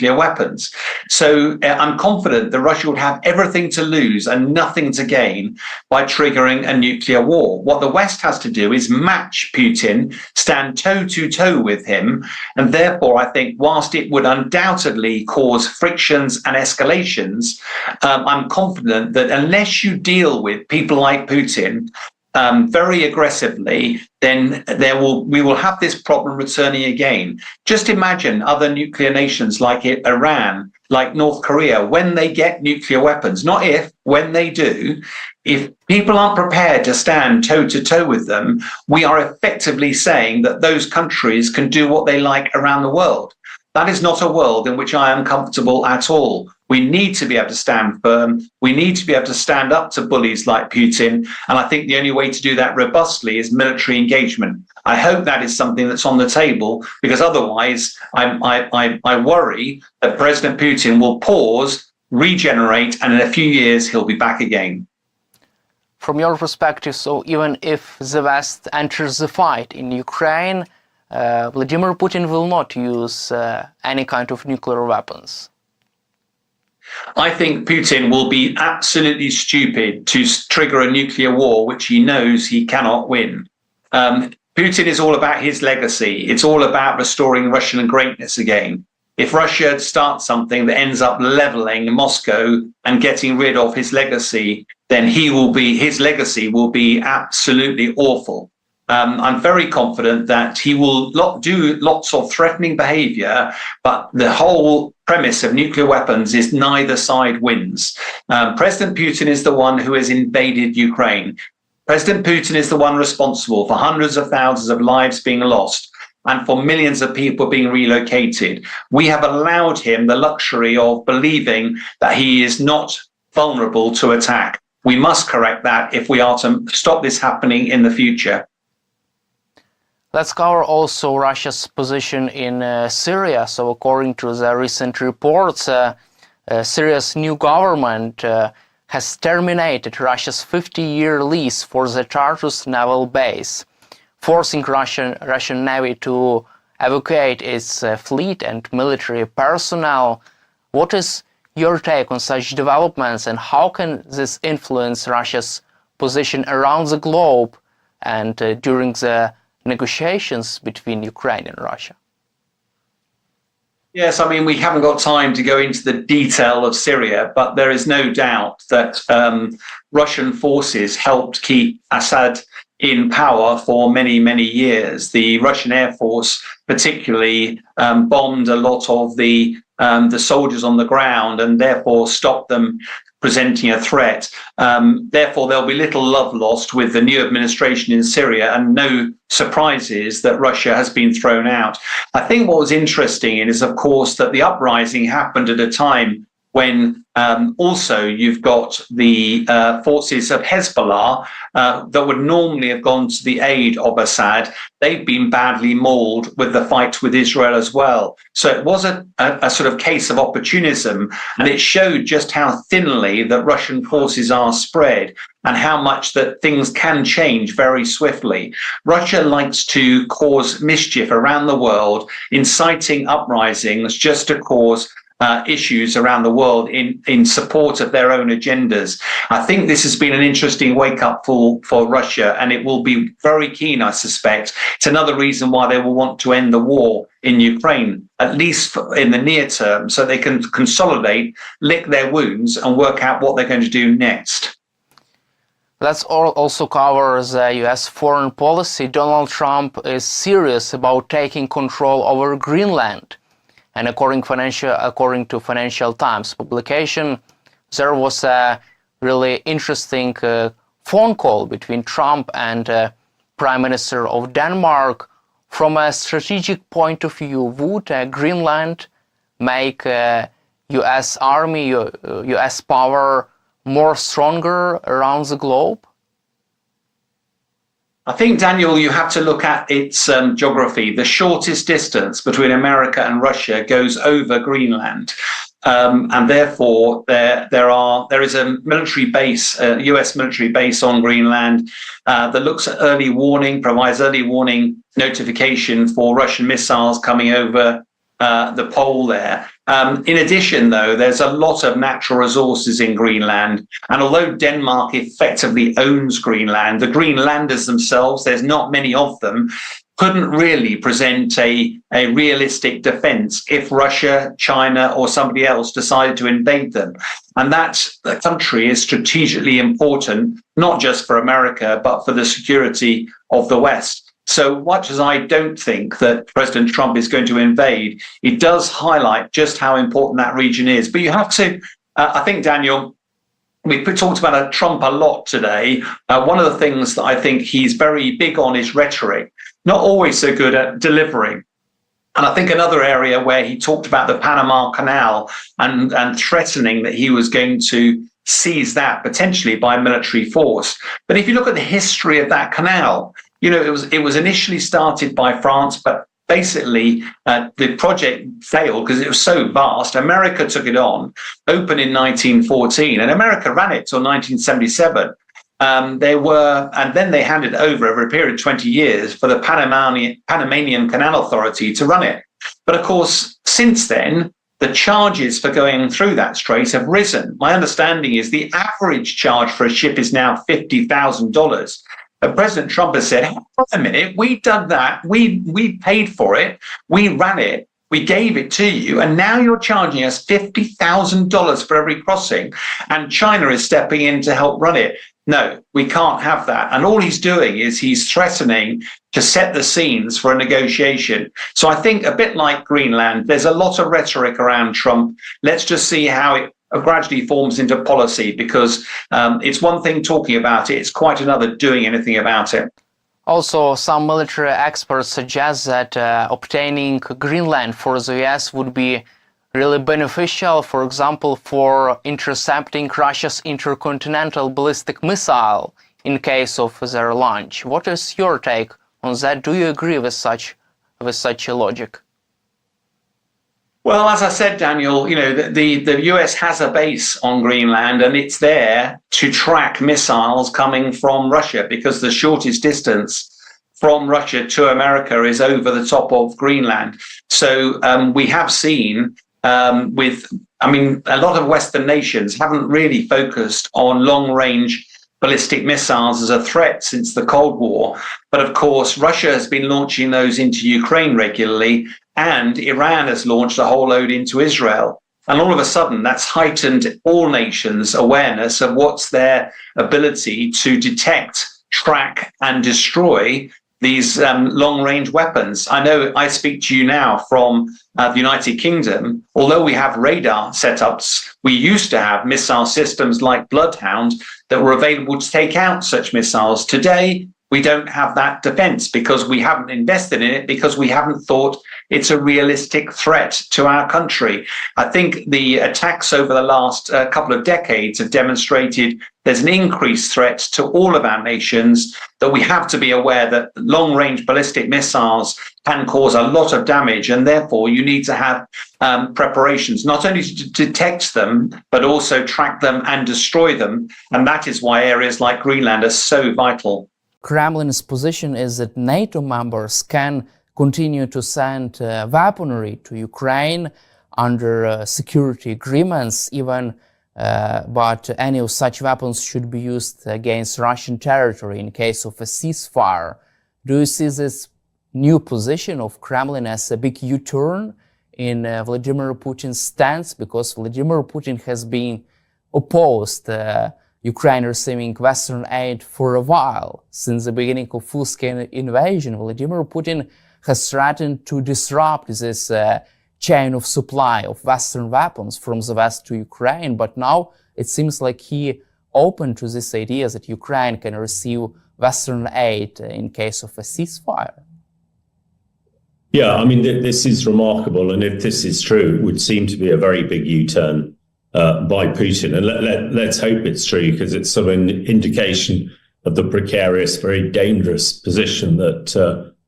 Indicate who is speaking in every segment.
Speaker 1: nuclear weapons. So I'm confident that Russia would have everything to lose and nothing to gain by triggering a nuclear war. What the West has to do is match Putin, stand toe to toe with him. And therefore, I think whilst it would undoubtedly cause frictions and escalations, I'm confident that unless you deal with people like Putin very aggressively, then we will have this problem returning again. Just imagine other nuclear nations like Iran, like North Korea, when they get nuclear weapons, not if, when they do, if people aren't prepared to stand toe to toe with them, we are effectively saying that those countries can do what they like around the world. That is not a world in which I am comfortable at all. We need to be able to stand firm. We need to be able to stand up to bullies like Putin. And I think the only way to do that robustly is military engagement. I hope that is something that's on the table, because otherwise I worry that President Putin will pause, regenerate, and in a few years he'll be back again.
Speaker 2: From your perspective, so even if the West enters the fight in Ukraine, Vladimir Putin will not use any kind of nuclear weapons?
Speaker 1: I think Putin will be absolutely stupid to trigger a nuclear war, which he knows he cannot win. Putin is all about his legacy. It's all about restoring Russian greatness again. If Russia starts something that ends up leveling Moscow and getting rid of his legacy, then his legacy will be absolutely awful. I'm very confident that he will do lots of threatening behavior, but the whole premise of nuclear weapons is neither side wins. President Putin is the one who has invaded Ukraine. President Putin is the one responsible for hundreds of thousands of lives being lost and for millions of people being relocated. We have allowed him the luxury of believing that he is not vulnerable to attack. We must correct that if we are to stop this happening in the future.
Speaker 2: Let's cover also Russia's position in Syria. So according to the recent reports, Syria's new government has terminated Russia's 50-year lease for the Tartus naval base, forcing Russian Navy to evacuate its fleet and military personnel. What is your take on such developments, and how can this influence Russia's position around the globe and during the negotiations between Ukraine and Russia?
Speaker 1: Yes, I mean, we haven't got time to go into the detail of Syria, but there is no doubt that Russian forces helped keep Assad in power for many, many years. The Russian Air Force particularly bombed a lot of the soldiers on the ground and therefore stopped them presenting a threat. Therefore, there'll be little love lost with the new administration in Syria, and no surprises that Russia has been thrown out. I think what was interesting is, of course, that the uprising happened at a time when also you've got the forces of Hezbollah that would normally have gone to the aid of Assad. They've been badly mauled with the fight with Israel as well. So it was a sort of case of opportunism, and it showed just how thinly that Russian forces are spread and how much that things can change very swiftly. Russia likes to cause mischief around the world, inciting uprisings just to cause issues around the world in support of their own agendas. I think this has been an interesting wake-up call for Russia, and it will be very keen, I suspect. It's another reason why they will want to end the war in Ukraine, at least in the near term, so they can consolidate, lick their wounds, and work out what they're going to do next.
Speaker 2: Let's also cover the US foreign policy. Donald Trump is serious about taking control over Greenland. And according to Financial Times publication, there was a really interesting phone call between Trump and Prime Minister of Denmark. From a strategic point of view, would Greenland make US army, US power more stronger around the globe?
Speaker 1: I think, Daniel, you have to look at its geography. The shortest distance between America and Russia goes over Greenland. And therefore, there is a military base, a US military base on Greenland that looks at early warning, provides early warning notification for Russian missiles coming over the pole there. In addition, though, there's a lot of natural resources in Greenland. And although Denmark effectively owns Greenland, the Greenlanders themselves, there's not many of them, couldn't really present a realistic defense if Russia, China, or somebody else decided to invade them. And that country is strategically important, not just for America, but for the security of the West. So much as I don't think that President Trump is going to invade, it does highlight just how important that region is. But you have to, I think, Daniel, we've talked about Trump a lot today. One of the things that I think he's very big on is rhetoric, not always so good at delivering. And I think another area where he talked about the Panama Canal and threatening that he was going to seize that potentially by military force. But if you look at the history of that canal, it was initially started by France, but basically the project failed because it was so vast. America took it on, opened in 1914, and America ran it till 1977. And then they handed over a period of 20 years for the Panamanian Canal Authority to run it. But of course, since then, the charges for going through that strait have risen. My understanding is the average charge for a ship is now $50,000. President Trump has said, hold on a minute, we dug that, we paid for it, we ran it, we gave it to you, and now you're charging us $50,000 for every crossing, and China is stepping in to help run it. No, we can't have that. And all he's doing is he's threatening to set the scenes for a negotiation. So I think a bit like Greenland, there's a lot of rhetoric around Trump. Let's just see how it gradually forms into policy, because it's one thing talking about it, it's quite another doing anything about it.
Speaker 2: Also, some military experts suggest that obtaining Greenland for the US would be really beneficial, for example, for intercepting Russia's intercontinental ballistic missile in case of their launch. What is your take on that? Do you agree with such a logic?
Speaker 1: Well, as I said, Daniel, the US has a base on Greenland, and it's there to track missiles coming from Russia, because the shortest distance from Russia to America is over the top of Greenland. So we have seen a lot of Western nations haven't really focused on long-range ballistic missiles as a threat since the Cold War. But of course, Russia has been launching those into Ukraine regularly, and Iran has launched a whole load into Israel. And all of a sudden, that's heightened all nations' awareness of what's their ability to detect, track, and destroy these long-range weapons. I know I speak to you now from the United Kingdom. Although we have radar setups, we used to have missile systems like Bloodhound that were available to take out such missiles. Today, we don't have that defense because we haven't invested in it, because we haven't thought it's a realistic threat to our country. I think the attacks over the last couple of decades have demonstrated there's an increased threat to all of our nations, that we have to be aware that long-range ballistic missiles can cause a lot of damage, and therefore you need to have preparations, not only to detect them, but also track them and destroy them. And that is why areas like Greenland are so vital.
Speaker 2: Kremlin's position is that NATO members can continue to send weaponry to Ukraine under security agreements, but any of such weapons should be used against Russian territory in case of a ceasefire. Do you see this new position of Kremlin as a big U-turn in Vladimir Putin's stance? Because Vladimir Putin has been opposed Ukraine receiving Western aid for a while. Since the beginning of full-scale invasion, Vladimir Putin has threatened to disrupt this chain of supply of Western weapons from the West to Ukraine. But now it seems like he open to this idea that Ukraine can receive Western aid in case of a ceasefire.
Speaker 3: Yeah, I mean, this is remarkable. And if this is true, it would seem to be a very big U-turn by Putin. And let's hope it's true, because it's sort of an indication of the precarious, very dangerous position that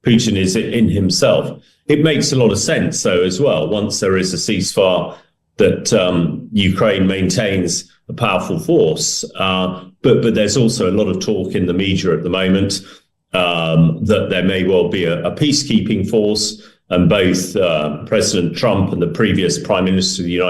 Speaker 3: Putin is in himself. It makes a lot of sense, though, as well, once there is a ceasefire, that Ukraine maintains a powerful force. But there's also a lot of talk in the media at the moment that there may well be a peacekeeping force and both President Trump and the previous Prime Minister of the United